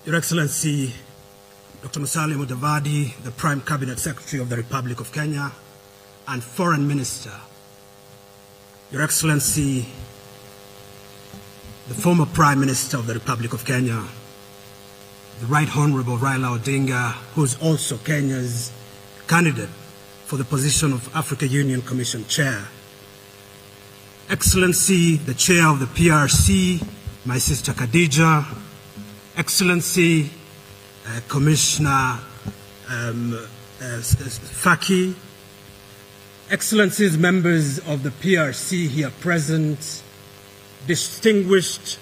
Your Excellency, Dr. Musalia Mudavadi, the Prime Cabinet Secretary of the Republic of Kenya, and Foreign Minister, Your Excellency, the former Prime Minister of the Republic of Kenya, the Right Honorable Raila Odinga, who is also Kenya's candidate for the position of Africa Union Commission Chair, Excellency, the Chair of the PRC, my sister Khadija, Excellency, Commissioner Faki, Excellencies, members of the PRC here present, distinguished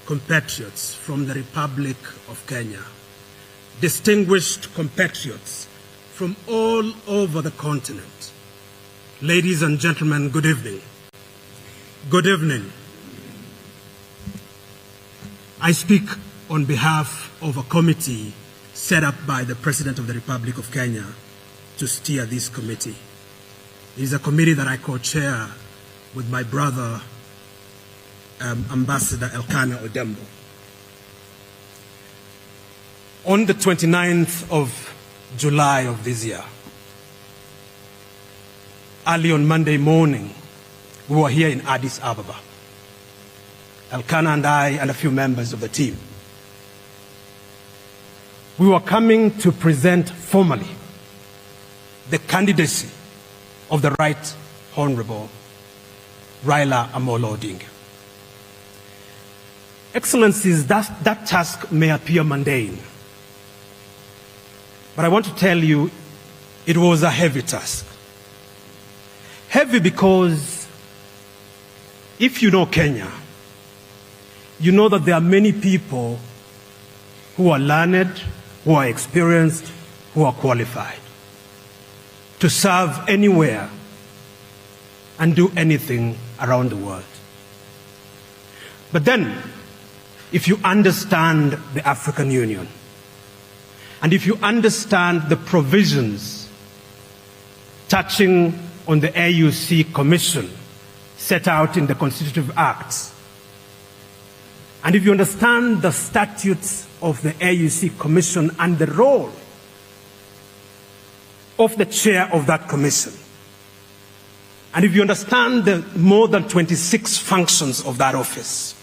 compatriots from the Republic of Kenya, distinguished compatriots from all over the continent, ladies and gentlemen, good evening. Good evening. I speak on behalf of a committee set up by the President of the Republic of Kenya to steer this committee. It is a committee that I co-chair with my brother, Ambassador Elkanah Odembo. On the 29th of July of this year, early on Monday morning, we were here in Addis Ababa. Elkanah and I and a few members of the team. We were coming to present formally the candidacy of the Right Honorable Raila Amolo Odinga. Excellencies, that task may appear mundane, but I want to tell you it was a heavy task. Heavy because if you know Kenya, you know that there are many people who are learned, who are experienced, who are qualified to serve anywhere and do anything around the world. But then, if you understand the African Union, and if you understand the provisions touching on the AUC Commission set out in the Constitutive Acts, and if you understand the statutes of the AUC Commission and the role of the chair of that commission, and if you understand the more than 26 functions of that office,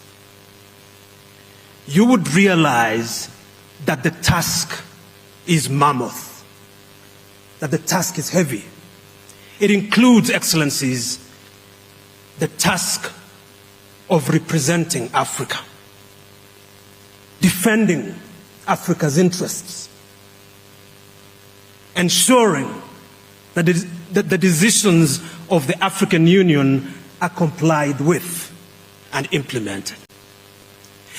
you would realize that the task is mammoth, that the task is heavy. It includes, Excellencies, the task of representing Africa, defending Africa's interests, ensuring that the decisions of the African Union are complied with and implemented.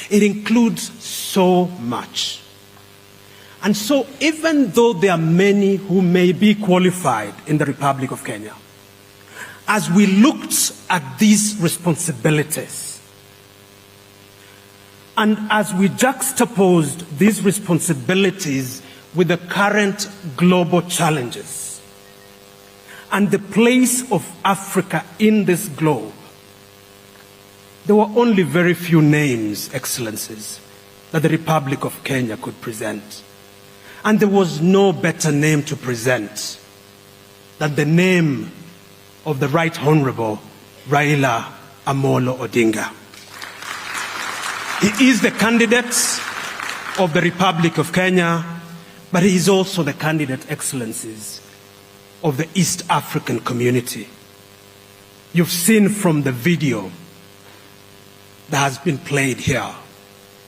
It includes so much. And so even though there are many who may be qualified in the Republic of Kenya, as we looked at these responsibilities, and as we juxtaposed these responsibilities with the current global challenges and the place of Africa in this globe, there were only very few names, Excellencies, that the Republic of Kenya could present. And there was no better name to present than the name of the Right Honorable Raila Amolo Odinga. He is the candidate of the Republic of Kenya, but he is also the candidate, Excellencies, of the East African community. You've seen from the video that has been played here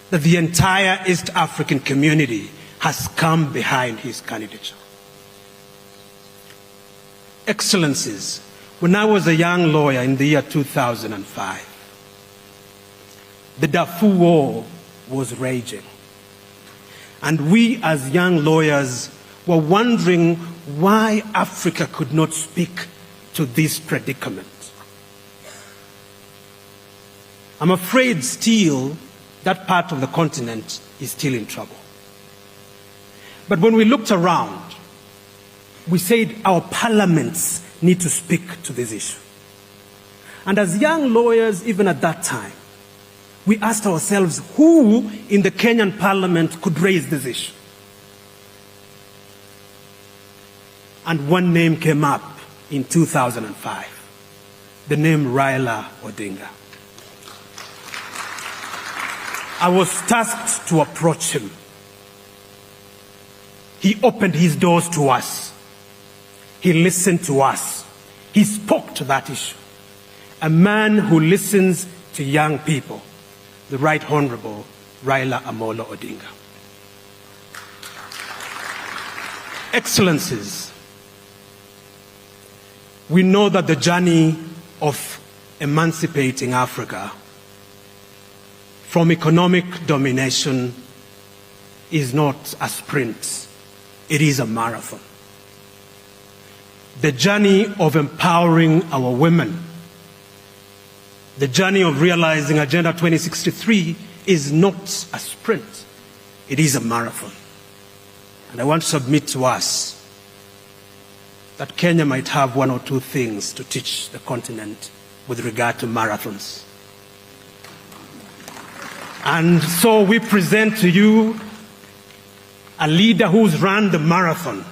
that the entire East African community has come behind his candidature. Excellencies, when I was a young lawyer in the year 2005, the Darfur War was raging. And we as young lawyers were wondering why Africa could not speak to this predicament. I'm afraid still that part of the continent is still in trouble. But when we looked around, we said our parliaments need to speak to this issue. And as young lawyers, even at that time, we asked ourselves who in the Kenyan parliament could raise this issue. And one name came up in 2005, the name Raila Odinga. I was tasked to approach him. He opened his doors to us. He listened to us. He spoke to that issue. A man who listens to young people, the Right Honorable Raila Amolo Odinga. Excellencies, we know that the journey of emancipating Africa from economic domination is not a sprint, it is a marathon. The journey of empowering our women, the journey of realizing Agenda 2063 is not a sprint, it is a marathon. And I want to submit to us that Kenya might have one or two things to teach the continent with regard to marathons. And so we present to you a leader who's run the marathon,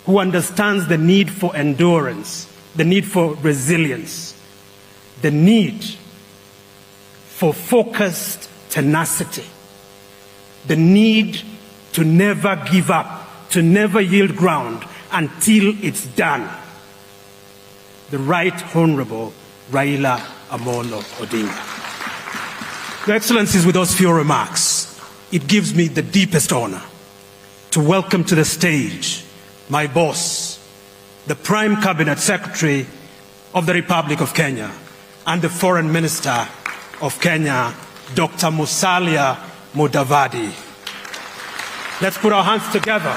who understands the need for endurance, the need for resilience, the need for focused tenacity, the need to never give up, to never yield ground until it's done. The Right Honorable Raila Amolo Odinga. Your Excellencies, with those few remarks, it gives me the deepest honor to welcome to the stage my boss, the Prime Cabinet Secretary of the Republic of Kenya and the Foreign Minister of Kenya, Dr. Musalia Mudavadi. Let's put our hands together